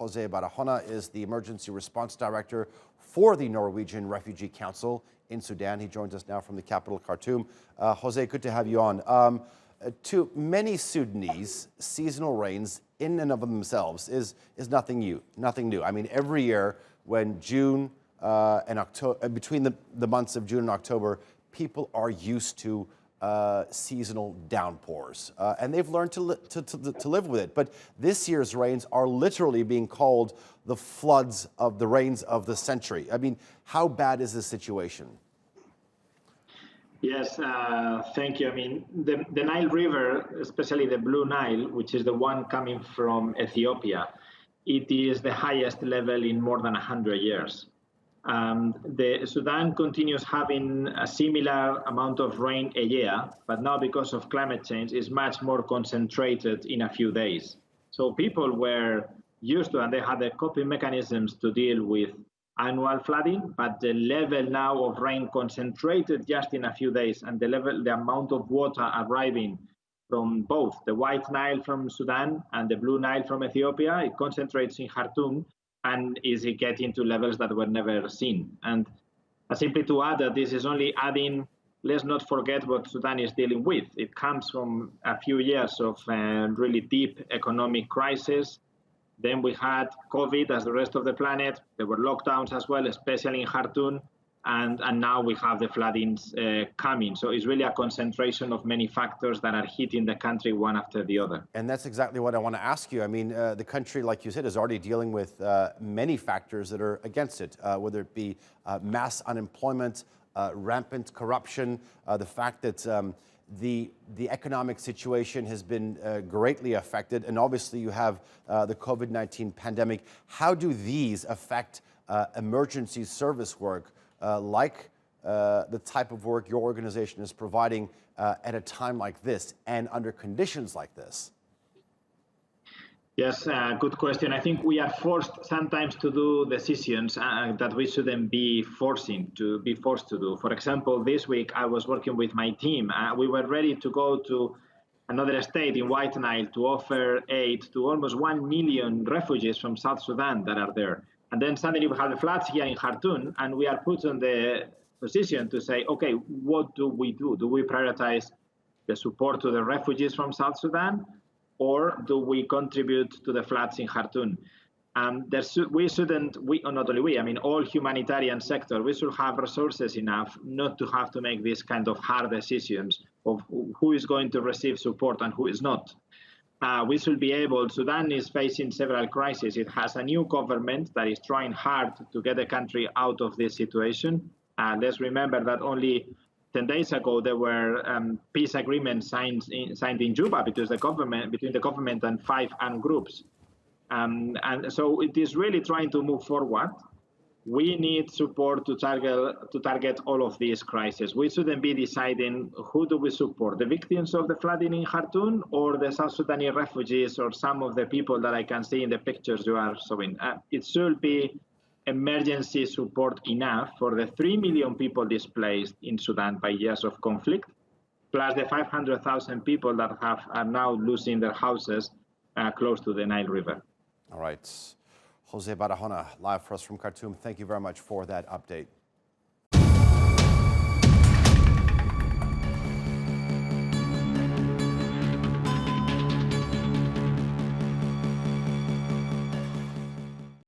Jose Barahona is the Emergency Response Director for the Norwegian Refugee Council in Sudan. He joins us now from the capital, Khartoum. Jose, good to have you on. To many Sudanese, seasonal rains in and of themselves is nothing new. I mean, every year when June and October, between the months of June and October, people are used to seasonal downpours, and they've learned to live with it. But this year's rains are literally being called the floods of the rains of the century. I mean, how bad is this situation? Yes, thank you. I mean, the Nile River, especially the Blue Nile, which is the one coming from Ethiopia, it is the highest level in more than 100 years. The Sudan continues having a similar amount of rain a year, but now because of climate change, is much more concentrated in a few days. So people were used to, and they had the coping mechanisms to deal with annual flooding, but the level now of rain concentrated just in a few days, and the amount of water arriving from both the White Nile from Sudan and the Blue Nile from Ethiopia, it concentrates in Khartoum and is getting to levels that were never seen. And simply to add that this is only adding, let's not forget what Sudan is dealing with. It comes from a few years of really deep economic crisis. Then we had COVID as the rest of the planet. There were lockdowns as well, especially in Khartoum. And now we have the floodings coming. So it's really a concentration of many factors that are hitting the country one after the other. And that's exactly what I want to ask you. I mean, the country, like you said, is already dealing with many factors that are against it, whether it be mass unemployment, rampant corruption, the fact that the economic situation has been greatly affected, and obviously you have the COVID-19 pandemic. How do these affect emergency service work, like the type of work your organization is providing at a time like this and under conditions like this? Yes, good question. I think we are forced sometimes to do decisions that we shouldn't be forced to do. For example, this week I was working with my team. We were ready to go to another state in White Nile to offer aid to almost 1 million refugees from South Sudan that are there. And then suddenly we have the floods here in Khartoum, and we are put in the position to say, okay, what do we do? Do we prioritize the support to the refugees from South Sudan, or do we contribute to the floods in Khartoum? We shouldn't, not only we, I mean, all humanitarian sector, we should have resources enough not to have to make these kind of hard decisions of who is going to receive support and who is not. We should be able, Sudan is facing several crises. It has a new government that is trying hard to get the country out of this situation. Let's remember that only 10 days ago, there were peace agreements signed in Juba between the government and 5 armed groups. And so it is really trying to move forward. We need support to target all of these crises. We shouldn't be deciding who do we support, the victims of the flooding in Khartoum or the South Sudanese refugees or some of the people that I can see in the pictures you are showing. It should be emergency support enough for the 3 million people displaced in Sudan by years of conflict, plus the 500,000 people that are now losing their houses close to the Nile River. All right. Jose Barahona, live for us from Khartoum. Thank you very much for that update.